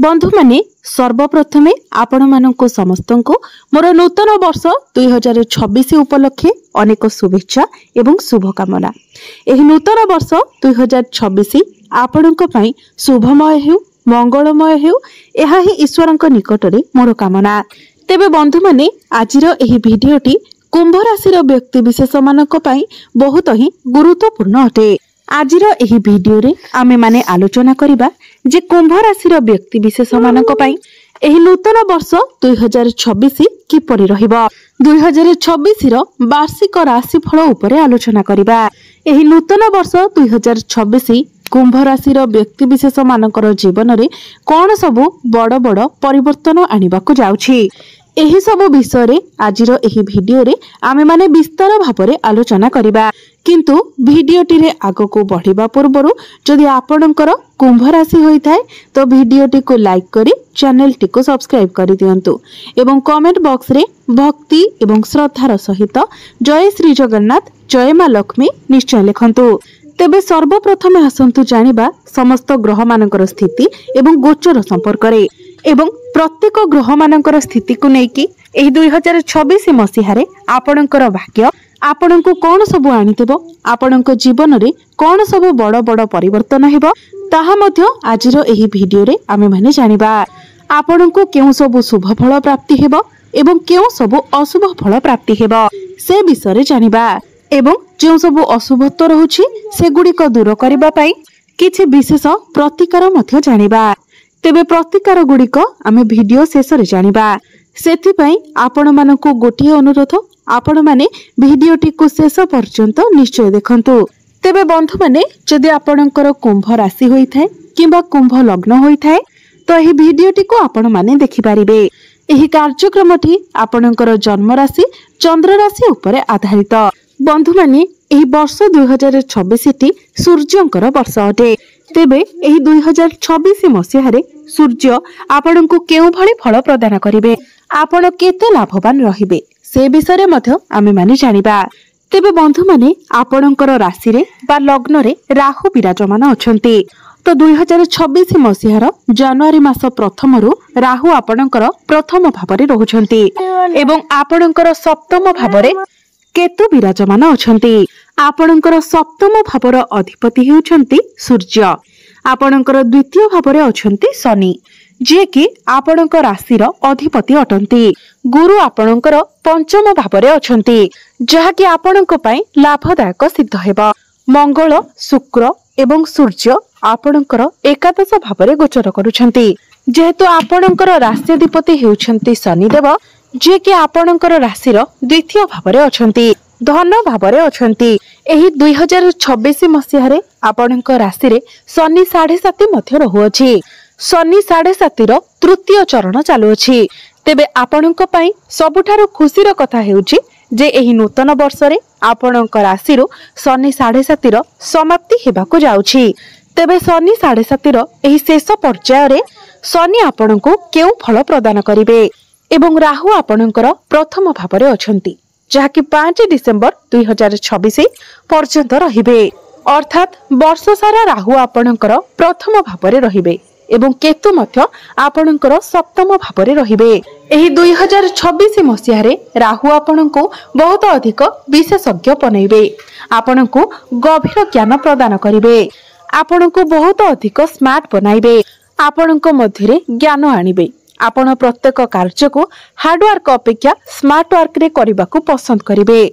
बंधु माने सर्वप्रथमे आपण मानक समस्त मोर नूतन वर्ष 2026 उपलक्षे अनेक शुभेच्छा एवं शुभकामना। एही नूतन वर्ष 2026 आपणक पई शुभमय हेउ मंगलमय हेउ एहा ही ईश्वरक निकटरे मोर कामना। तेबे बंधु माने आजिर एही भिडियोटी कुंभ राशि व्यक्ति विशेष मानक पई बहुत ही गुरुत्वपूर्ण अटे। आजिर एही भिडियो रे आमे माने आलोचना करिबा जे कुंभ राशि व्यक्ति विशेष मानक पई एही नूतन वर्ष 2026 किपरि रहिबो। 2026 रो वार्षिक राशिफल उपरे आलोचना करिबा। एही नूतन वर्ष 2026 कुंभ राशि व्यक्ति विशेष मानकर जीवन रे कोन सबु बड़ बड़ परिवर्तन आनिबाकु जाउछि एही सबु विषय रे आजिर एही भिडियो रे आमे माने विस्तार भाबरे आलोचना करिबा। किंतु भिडियोटी रे आगो को बढ़िबा पूर्वरु जदि आपणकर कुंभ राशि होई थाए तो भिडियोटी को लाइक करी चैनल टी को सब्सक्राइब करि दियंतु एवं कमेंट बॉक्स रे भक्ति एवं श्रद्धार सहित जय श्री जगन्नाथ जय मां लक्ष्मी निश्चय लिखंतु। तेबे सर्वप्रथमे आसंतु जानिबा समस्त ग्रह मानकर स्थिति एवं गोचर संपर्क रे एवं प्रत्येक ग्रह मानकर स्थिति को नेकी एही 2026 मसीहारे आपणकर भाग्य आपणको कोन सबु आनिदेबो आपणको जीवन रे कोन सबु बड़ बड़ परिवर्तन हेबो ताहा मध्य आजिरो एही भिडियो रे आमे माने जानिबा। आपणको केउ सबु शुभ फल प्राप्ति हेबो एवं केउ सबु अशुभ फल प्राप्ति हेबो से विषय रे जानिबा एवं जेउ सबु अशुभत्व रहुछि से गुडी को दूर करिबा पई किछि विशेष प्रतिकार मध्य जानिबा। तेबे प्रतिकार गुडी को आमे भिडियो शेष रे जानिबा। सेथि पई आपण मानको गोटिए अनुरोध आपण माने भिडियोटी को शेष पर्यंत निश्चय देखंतु। तेबे बंधु माने जदि आपणकर कुंभ राशि होई थाए किबा कुंभ लग्न होई थाए तो एही भिडियोटी को आपण माने देखि परिबे। एही कार्यक्रमटी आपणकर जन्म राशि चंद्र राशि उपरे आधारित। बंधु माने एही वर्ष 2026 टी सूर्यंकर वर्ष अटे। तेबे एही 2026 मसीहारे सूर्य आपणको केउ भली फल प्रदान करिवे आपण केते लाभवान रहिबे से विषय मध्य आमे माने जानिबा। तेबे बंधु माने आपणकर राशि रे बा लग्न रे राहु विराजमान अछंती तो 2026 मसीहार जनवरी मास प्रथम रु राहु आपणकर प्रथम भावरे रहुछंती एवं आपणकर सप्तम भावरे केतु विराजमान अछंती। आपणकर सप्तम भावर अधिपति हेउछंती सूर्य आपणकर द्वितीय भावरे अछंती शनि जे कि आपणक राशि अधिपति अटंती। गुरु आपणकर पंचम भावरे अछंती जहा कि आपणक पई लाभदायक सिद्ध हेबा। मंगल शुक्र एवं सूर्य आपणकर एकादश भावरे गोचर करूछंती जेहेतु आपणकर राशि अधिपति हेउछंती शनिदेव जे कि आपणकर राशि द्वितीय भावरे अछंती धन भावरे अछंती। एही 2026 मसीहारे आपणक राशि रे शनि 7.5 मध्य रहुअछि। शनि 7.5 रो तृतीय चरण चालू अछि। तेबे आपणक पई सबुठारु खुशीर कथा हेउछि जे एही नूतन वर्ष रे आपणक राशि रो शनि 7.5 रो समाप्ति हेबाकु जाउछि। तेबे शनि 7.5 रो एही शेष पर्याय रे शनि आपणको केउ फल प्रदान करिवे एवं राहु आपणकर प्रथम भावरे अछंती जहा कि 5 डिसेंबर 2026 पर्यंत रहिबे अर्थात वर्ष सारा राहु आपणकर प्रथम भावरे रहिबे एवं केतु मध्य आपणकर सप्तम भावरे रहिबे। एही 2026 मसीहारे राहु आपणको बहुत अधिक विशेषज्ञ बनैबे आपणको गभीर ज्ञान प्रदान करिवे आपणको बहुत अधिक स्मार्ट बनाइबे आपणको मध्यरे ज्ञान आनिबे। आपण प्रत्येक कार्य को हार्डवर्क अपेक्षा स्मार्ट वर्क रे करबाकू पसंद करिवे।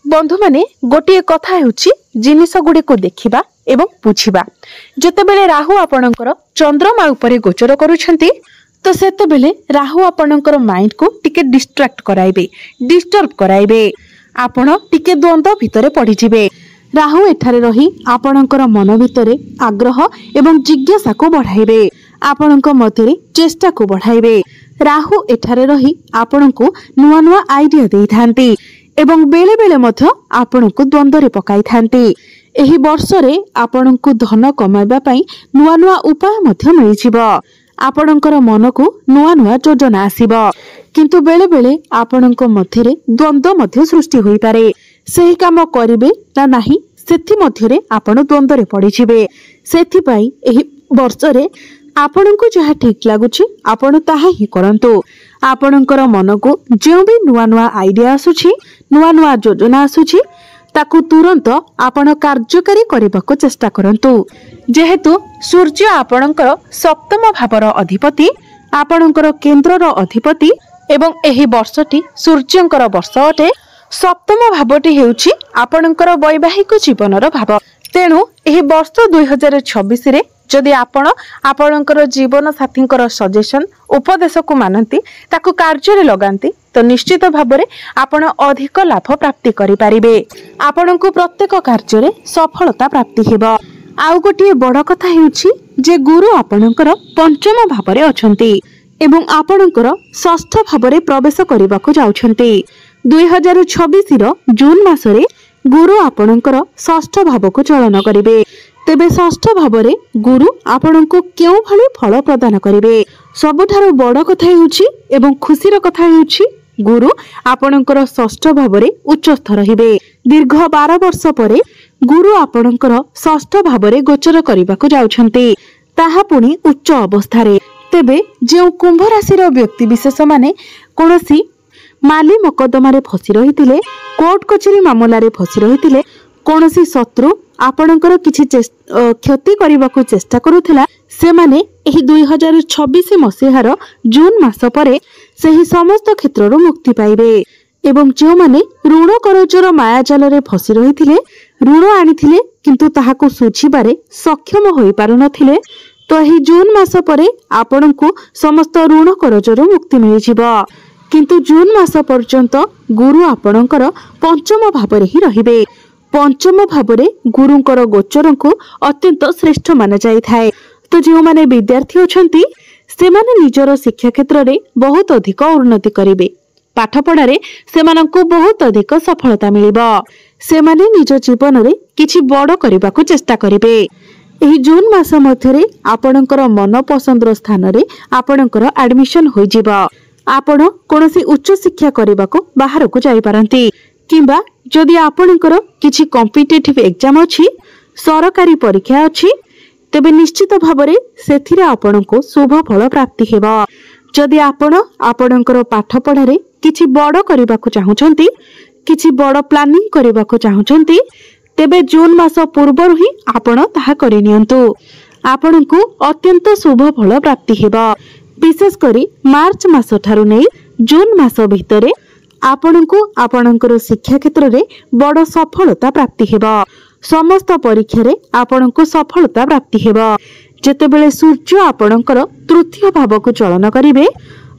बंधु माने गोटिए कथा हेउची जिनिस गुडी को देखिबा एवं बुझिबा। जेतेबेले राहु आपणकर चंद्रमा उपरे गोचर करूछंती तो सेतेबेले राहु आपणकर माइंड को टिके डिस्ट्रैक्ट कराइबे डिस्टर्ब कराइबे आपण टिके द्वंद्व भितरे पड़ी जिवे। राहु एठारे रही आपणकर मन भितरे आग्रह एवं जिज्ञासा को बढ़ाइबे आपणक मध्यरे चेष्टा को बढ़ाइबे। राहु एठारे रही आपणको नुआ नुआ आइडिया देई थांती एवं बेले बेले मध्य आपणको द्वंद्व रे पकाई थांती। एही वर्ष रे आपणको धन कमाइबा पई नुआ नुआ उपाय मध्य मिलि जिवो आपणकर मन को नुआ नुआ योजना आसीबो किंतु बेले बेले आपणक मध्यरे द्वंद्व मध्य सृष्टि होई पारे सही काम करिवे ना नाही सेथि मध्यरे आपण द्वंद्व रे पड़ी जिवे। सेथि पई एही वर्ष रे आपणको जहाँ ठीक लगुच आपण ताहा ही करंतु। आपणकर मन को जो भी नुआ नुआ आइडिया आसुछि नुआ नुआ योजना आसुछि ताकू तुरंत आपण कार्यकारी करने को चेष्टा करंतु। जेहेतु सूर्य आपणकर सप्तम भावर अधिपति आपणकर केन्द्रर अधिपति एवं एही वर्षटी सूर्यंकर वर्ष अटे। सप्तम भावटी हेउछि आपणकर वैवाहिक जीवनर भाव। तेणु एही वर्ष 2026 रे जदि आपण आपणकर जीवन साथींकर सजेशन उपदेश को मानती ताकू कार्य लगाती तो निश्चित भाव आपण अधिक लाभ प्राप्ति करि परिबे। आपणको प्रत्येक कार्य रे सफलता प्राप्ति हेबो। आउ गोटे बड़ कथा हेउछि जे गुरु आपणकर पंचम भाव रे अछंती एवं आपणकर षष्ठ भाव रे प्रवेश करबाको जाउछंती। 2026 रो जून मासरे गुरु आपणकर षष्ठ भाव को चलन करिवे। तेबे षष्ठ भाव रे गुरु आपणको केउ भली फल प्रदान करिवे। सबुठारो बड़ कथा हेउछि एवं खुशीर कथा हेउछि गुरु आपणकर षष्ठ भाव रे उच्चस्थ रहिबे। दीर्घ 12 वर्ष परे गुरु आपणकर षष्ठ भाव रे गोचर करबाको जाउछंती, ताहा पुनी उच्च अवस्थारे। तेबे जे कुंभ राशि रो व्यक्ति विशेष माने कोनोसी माली मकदमारे फसी रहितिले, कोर्ट कचेरी मामलारे फसी रहितिले, कोनोसी शत्रु आपणकर किछि क्षति करबाको चेष्टा करूथिला, से माने एही 2026 मसीहार जून मास परे सेही समस्त क्षेत्ररो मुक्ति पाइबे। एवं जो माने ऋण करजर मायाजाल रे फसी रहितिले, ऋण आनिथिले किंतु ताहाको सुझिबारे सक्षम होई पारु नथिले, तो एही जून मास परे आपणको समस्त ऋण करजर मुक्ति मिलि जिवो। किंतु जून मास पर्यंत गुरु आपणकर पंचम भाव रे ही रहिबे। पंचम भाव रे गुरुंकर गोचर को अत्यंत श्रेष्ठ माना जाय थाए। तो जो माने विद्यार्थी अछंती से माने निजर शिक्षा क्षेत्र रे बहुत अधिक उन्नति करिवे। पाठ पढ़ारे सेमानंकु बहुत अधिक सफलता मिलिबो। से माने निज जीवन रे किछि बड़ करबाको चेष्टा करिवे। एही जून मास मध्यरे आपणकर मन पसंदर स्थान रे आपणकर एडमिशन होई जिवो। आपण कोनोसी उच्च शिक्षा करबाको बाहर को जाई पारंती, किंबा जदि आपणकर किछि कॉम्पिटिटिव एग्जाम अछि, सरकारी परीक्षा अछि, तेबे निश्चित भाबरे सेथिरे आपणको शुभ फल प्राप्ति हेबो। जदि आपण आपणकर पाठ पढ़ारे किछि बड़ करबाको चाहुचंती, किछि बड़ प्लानिंग करबाको चाहुचंती, तेबे जून मास पूर्वरु ही आपण ताहा करि नियंतु। आपणको अत्यंत शुभ फल प्राप्ति हेबो। विशेष करी मार्च मास ठारू नै जून मास भितरे आपणको आपणकर शिक्षा क्षेत्र रे बड़ सफलता प्राप्ति हेबो। समस्त परीक्षा रे आपणको सफलता प्राप्ति हेबो। जेतेबेले सूर्य आपणकर तृतीय भाव को चलन करिवे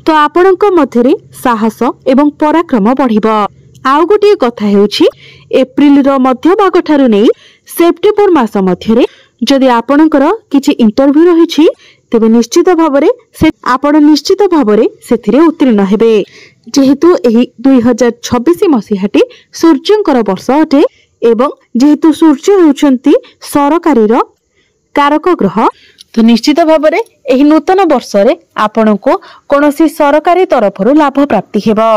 तो आपणको मध्यरे साहस एवं पराक्रम बढ़िबो। आउ गोटे कथा हेउछि एप्रिल रो मध्य भाग ठारू नै सेप्टेम्बर मास मध्यरे जदि आपणकर किछि इंटरव्यू रहिछि, तेबे निश्चित भावरे से आपण निश्चित भावरे सेथिरे उत्तीर्ण हेबे। जेहेतु एही 2026 मसीहाटी सूर्यंकर वर्ष अटे एवं जेहेतु सूर्य होउछंती सरकारीर कारक ग्रह, तो निश्चित भावरे एही नूतन वर्ष रे आपणको कोनोसी सरकारी तरफरु लाभ प्राप्ति हेबो।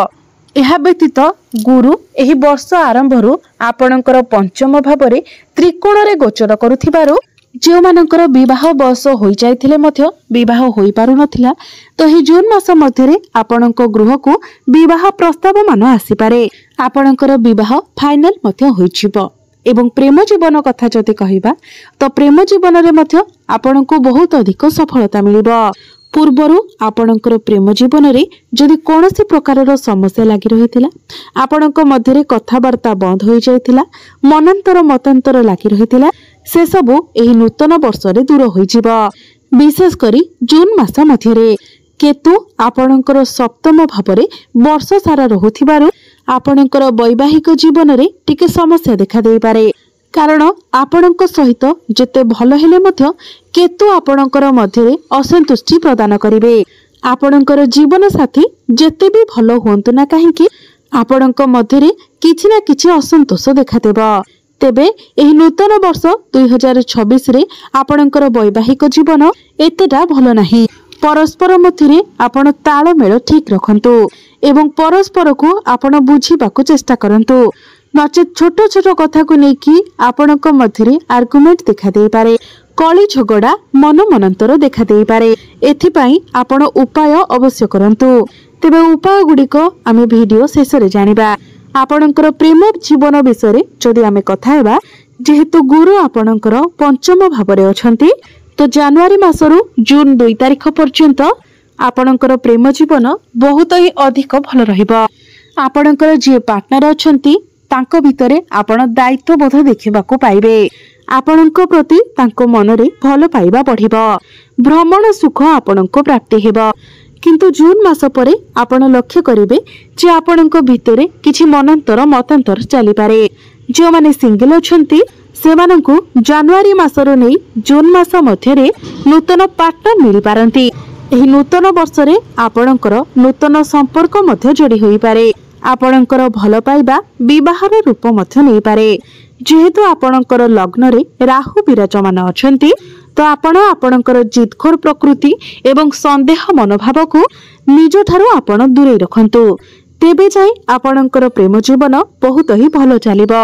एहा व्यतीत गुरु एही वर्ष आरंभरु आपणकर पंचम भावरे त्रिकोण रे गोचर करुथिबारु जो मानकर विवाह बयस हो जाइथिले मध्य विवाह होई पारु नथिला, तो ही जून मास मध्यरे आपणको गृह को विवाह प्रस्ताव मान आसी पारे। आपणकर विवाह फाइनल मध्य होइछिबो। एवं प्रेम जीवन कथा जति कहिबा तो प्रेम जीवन रे मध्य आपणको बहुत अधिक सफलता मिलिबो। पूर्वरु आपणकर प्रेम जीवन रे जदि कोनोसी प्रकारर समस्या लागि रहितिला, आपणको मध्यरे कथावार्ता बंद होई जाइतिला, मनांतर मतांतर लागि रहितिला, से सबु एही नूतन वर्ष रे दूर होई जिवो। विशेष करी जून मास मध्यरे केतु आपणकर सप्तम भावरे वर्ष सारा रहुथिबारु आपणकर वैवाहिक जीवन रे टिके समस्या देखा देई पारे। कारण आपणक सहित जेते भल हेले मध्य केतु आपणकर मध्यरे असंतुष्टि प्रदान करिवे। आपणकर जीवन साथी जेते भी भल हुंतु ना काहेकि आपणक मध्यरे किछि ना किछि असंतोष देखा देबो। तेबे एही नूतन वर्ष 2026 रे आपणकर वैवाहिक जीवन एतेटा भल नाही। परस्पर मध्यरे आपण तालमेल ठीक रखंतु एवं परस्पर को आपण बुझिबाको चेष्टा करंतु। नचेत छोट छोट कथा को नेकी आपणक मध्यरे आर्गुमेंट देखा देई पारे, कली झगड़ा मन मनांतर देखा देई पारे। एथिपाई आपण उपाय अवश्य करंतु। तेबे उपाय गुड़िक आमे वीडियो शेष रे जानिबा। आपणकर प्रेम जीवन विषय जदि आमे कथा हेबा, जेहेतु गुरु आपणकर पंचम भाव अछंती, तो जनवरी मासरू जून 2 तारिख पर्यंत आपणकर प्रेम जीवन बहुत ही अधिक भल रहिबो। आपणकर जे पार्टनर अछंती तांको भितरे आपण दायित्वबोध देखिबाकू पाइबे। आपणक प्रति तांको मनरे भल पाइबा बढ़िबो। भ्रमण सुख आपणको प्राप्ति हेबो। किंतु जून मास परे आपण लक्ष्य करिवे जे आपणक भितरे किछि मनांतर मतांतर चली पारे। जो माने सिंगल अछंती सेमानंकु जनवरी मासरो नै जून मास मध्यरे नूतन पार्टनर मिली पारंती। एही नूतन वर्षरे आपणकर नूतन संपर्क मध्य जोड़ी होई पारे। आपणकर भल पाइबा विवाहर रूप मध्य नै पारे। जेहेतु आपणकर लग्न रे राहु विराजमान अछंती, तो आपण आपणकर जिदखोर प्रकृति एवं संदेह मनोभाव को निज ठारू आपण दूरे रखंतु। तेबे जाई आपणकर प्रेम जीवन बहुत ही भल चलिबो।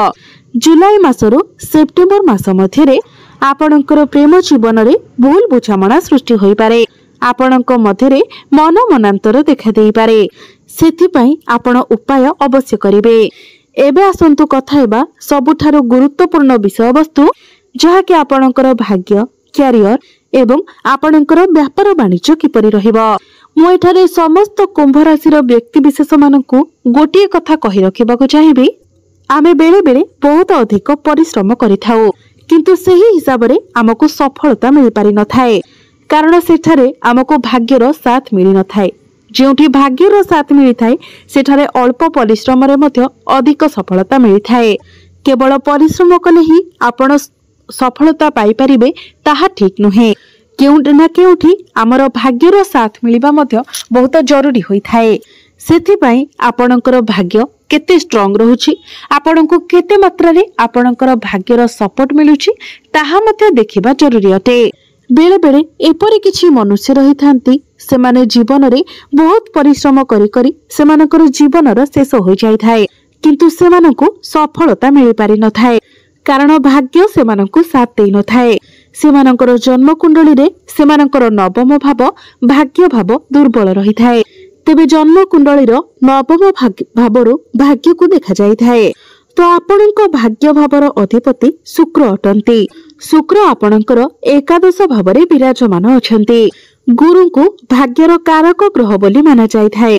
जुलाई मासरू सेप्टेम्बर मास मध्यरे आपणकर प्रेम जीवन रे भूल बुझामणा सृष्टि होई पारे। आपणक मध्यरे मन मनांतर देखा देई पारे। सेथिपाई आपण उपाय अवश्य करिवे। एबे आसंतु कथा हेबा सबुठारो गुरुत्वपूर्ण विषय वस्तु, जहा कि आपणकर भाग्य, क्यारियर एवं आपणकर व्यापार वाणिज्य किपरि रहिबो। मु एठारे समस्त कुंभ राशि व्यक्ति विशेष मानकु गोटिए कथा कहि रखिबाकू चाहिबी। आमे बेले बेले बहुत अधिक परिश्रम करिथाउ, किंतु सही हिसाब रे हमकु सफलता मिल पारि न थाए। कारण सेठारे हमकु भाग्यर साथ मिली न थाए। जेउठी भाग्यर साथ मिली थाए सेठारे अल्प परिश्रम रे मध्य अधिक सफलता मिली थाए। केवल परिश्रम कले ही आपण सफलता पाई परिबे ताहा ठीक नुहे। केउठी ना केउठी हमर भाग्यर साथ मिलिबा मध्य बहुत जरूरी होई थाए। सेथिपाई आपणकर भाग्य केते स्ट्रांग रहुछि, आपणको केते मात्रा रे आपणकर भाग्यर सपोर्ट मिलुछि ताहा मध्य देखिबा जरूरी अटे। बेले बेले एपरि किछि मनुष्य रही थांती, सेमाने जीवन रे बहुत परिश्रम करी करी सेमानकर जीवनर शेष हो जाई थाए, किंतु सेमानकु सफलता मिली पारि न थाए। कारण भाग्य सेमानकु साथ देई न थाए। सेमानकर जन्म कुंडली रे सेमानकर नवम भाव भाग्य भाव दुर्बल रही थाए। तेबे जन्म कुंडलीर नवम भावरु भाग्य को देखा जाई थाए। तो आपणक भाग्य भावर अधिपति शुक्र अटंती। शुक्र आपणकर एकादश भावरे विराजमान अछंती। गुरु को भाग्यर कारक ग्रह बोली माना जाई थाए।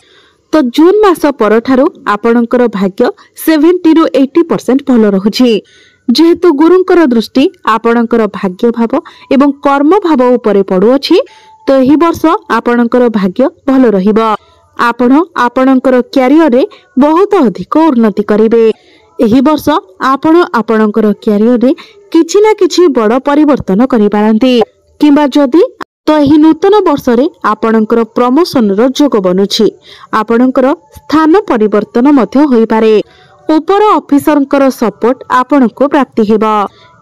तो जून मास परठारु आपणकर भाग्य 70 रु 80% भल रहुछि। जेहेतु गुरुंकर दृष्टि आपणकर भाग्य भाव एवं कर्म भाव उपरे पड़ुअछि, तो एही वर्ष आपणकर भाग्य भल रहिबो। आपण आपणकर क्यारियर रे बहुत अधिक उन्नति करिवे। एही वर्ष आपण आपणकर क्यारियर रे किछि ना किछि बड़ परिवर्तन करि पारंती। किंबा जदि तो एही नूतन वर्ष रे आपणकर प्रमोशन रो जोग बनुछि। आपणकर स्थान परिवर्तन मध्य होई पारे। ऊपर ऑफिसरकर सपोर्ट आपणको प्राप्ति हेबा।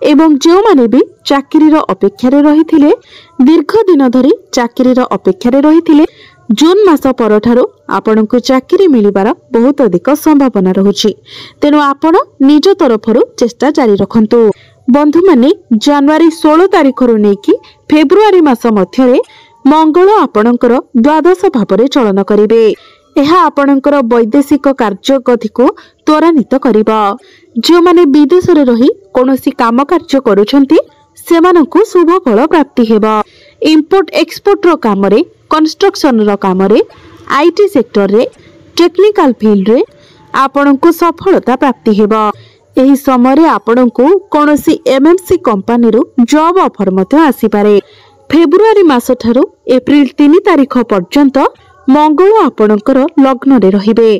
एवं जो माने भी चाकरी रो अपेक्षा रे रहिथिले, दीर्घ दिन धरि चाकरी रो अपेक्षा रे रहिथिले, जून मास परठारु आपणको चाकरी मिलिबार बहुत अधिक संभावना रहुछि। तेनु आपण निज तरफरु चेष्टा जारी रखंतु। बंधु माने जनवरी 16 तारिख रु नेकी फेब्रुआरी मास मध्यरे मंगल आपणकर द्वादश भावरे चलन करिवे। एहा आपणकर वैदेशिक कार्य गति को त्वरान्वित करिबा। जो माने विदेश रे रही कोनोसी काम कार्य करूछंती सेमानकु शुभ फल प्राप्ति हेबा। इंपोर्ट एक्सपोर्ट रो काम रे, कंस्ट्रक्शन रो काम रे, आईटी सेक्टर रे, टेक्निकल फील्ड रे आपणकु सफलता प्राप्ति हेबा। एही समय रे आपणकु कोनोसी एमएनसी कंपनी रो जॉब ऑफर मते आसी पारे। फेब्रुआरी मास ठारू एप्रिल 3 तारिख पर्यंत मंगल आपणकर लग्न रे रहिबे।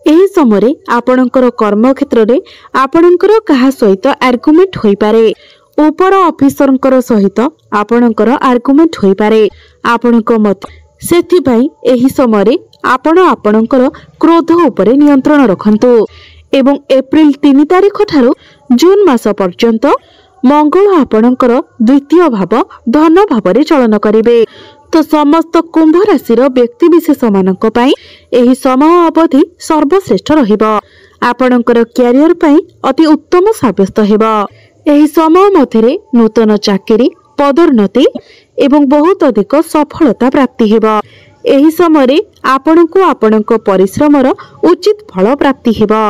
एही समय रे आपणकर कर्म क्षेत्र रे आपणकर कहा सहित आर्गुमेंट होई पारे। ऊपर ऑफिसरकर सहित आपणकर आर्गुमेंट होई पारे। आपणक मत सेथि पई एही समय रे आपण आपणकर क्रोध उपरे नियंत्रण रखंतु। एवं एप्रिल 3 तारिख ठारू जून मास पर्यंत मंगल आपणकर द्वितीय भाव धन भाव चलन करिवे। तो समस्त कुंभ राशि व्यक्ति विशेष मानक पई एही समय अवधि सर्वश्रेष्ठ रहिबो। आपणकर क्यारियर पई अति उत्तम साब्यस्त हेबो। एही समय मध्यरे नूतन चाकरी पदोन्नति एवं बहुत अधिक सफलता प्राप्ति हेबो। एही समय आपणको आपणक परिश्रमर उचित फल प्राप्ति हेबो।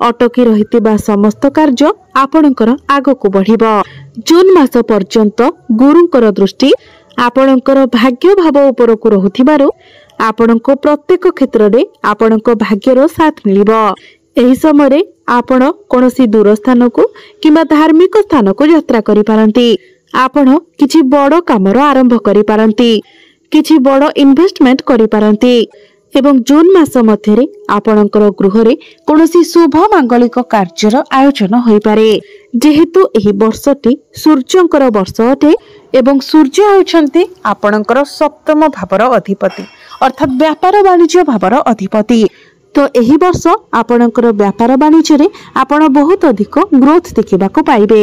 अटकी रहितिबा समस्त कार्य आपणकर आगको बढ़िबो। जून मास पर्यंत गुरुंकर दृष्टि आपणकर भाग्य भाव उपरकु रहुथिबारु आपणको प्रत्येक क्षेत्र में आपणको भाग्यर साथ मिलिबो। एही समय आपण कोनोसी दूर स्थान को किंबा धार्मिक स्थान को यात्रा करि पारंती। आपण किछि बड़ कामर आरंभ करि पारंती, किछि बड़ इन्वेस्टमेंट करि पारंती एवं जून मास मध्यरे आपणकर गृह रे कोनोसी शुभ मांगलिक कार्यर आयोजन होई पारे। जेहेतु एही वर्षटी सूर्यंकर वर्ष अटे एवं सूर्य होउछन्ती आपणकर सप्तम भावर अधिपति अर्थात व्यापार वाणिज्य भावर अधिपति। तो एही वर्ष आपणकर व्यापार वाणिज्य रे आपण बहुत अधिक ग्रोथ देखिबाको पाइबे।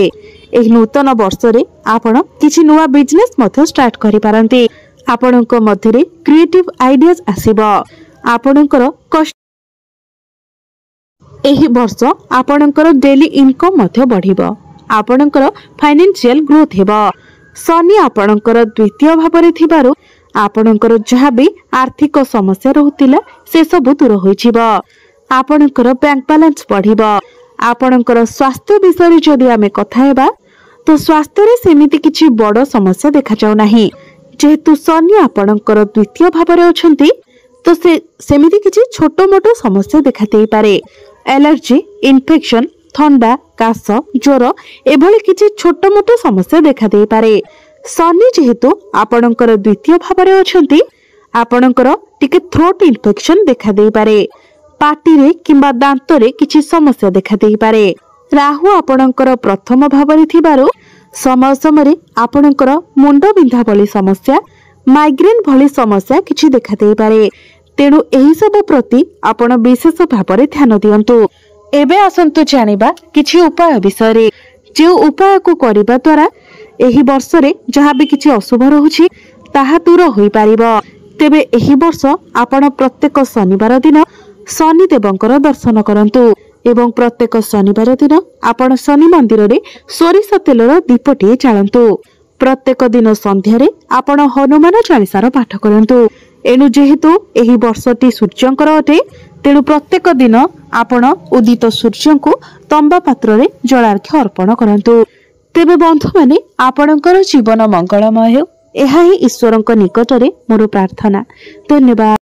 एही नूतन वर्ष रे आपण किछि नुवा बिजनेस मध्य स्टार्ट करि पारंती। आपणक मध्यरे क्रिएटिव आइडियाज आसीबो। आपणकर कष्ट एही वर्ष आपणकर डेली इनकम मध्य बढ़िबो। आपणकर फाइनेंशियल ग्रोथ हेबो। शनि आपणकर द्वितीय भावरे थिबारु आपणकर जहाँ भी आर्थिक समस्या रहुतिला से सब दूर होइछिबो। आपणकर बैंक बैलेंस बढ़िबो। आपणकर स्वास्थ्य विषय जदि आमे कथा हेबा तो स्वास्थ्य रे सेमिति किछि बड़ समस्या देखा जाउ नाही। जेहेतु शनि आपणकर द्वितीय भावरे अछंती तो सेमिति किछि छोट मोट समस्या देखा देई पारे। एलर्जी, इन्फेक्शन, थंडा, काश, ज्वर एभली किछि छोट मोट समस्या देखा देई पारे। शनि जेहेतु आपणकर द्वितीय भावरे अछंती आपणकर टिके थ्रोट इन्फेक्शन देखा देई पारे। पाटी रे किंबा दांत रे किछि समस्या देखा देई पारे। राहु आपणकर प्रथम भावरे थिबारो समय समय आपणकर मुंड बिंधा भली समस्या, माइग्रेन भली समस्या किछि देखा देई पारे। तेणु एही सब प्रति आपण विशेष भावरे ध्यान दियंतु। एबे आसंतु जानिबा किछि उपाय विषय रे। जे उपाय को करिबा द्वारा एही वर्ष रे जहाँ भी किछि अशुभ रहुछि ताहा दूर होई पारिबो। तेबे एही वर्ष आपण प्रत्येक शनिवार दिन शनि देवंकर दर्शन करंतु एवं प्रत्येक शनिवार दिन आपण शनि मंदिर रे सोरिष तेलर दीपटी जालंतु। प्रत्येक दिन संध्या रे आपण हनुमान चालीसार पाठ करंतु। एनु जेहेतु एही वर्षटी सूर्यंकर अटे तेणु प्रत्येक दिन आपण उदित सूर्य को तंबा पात्र रे जलार्घ्य अर्पण करंतु। तेबे बंधु माने आपणकर जीवन मंगलमय हो, एहा ही ईश्वरंक निकटरे मोर प्रार्थना। धन्यवाद।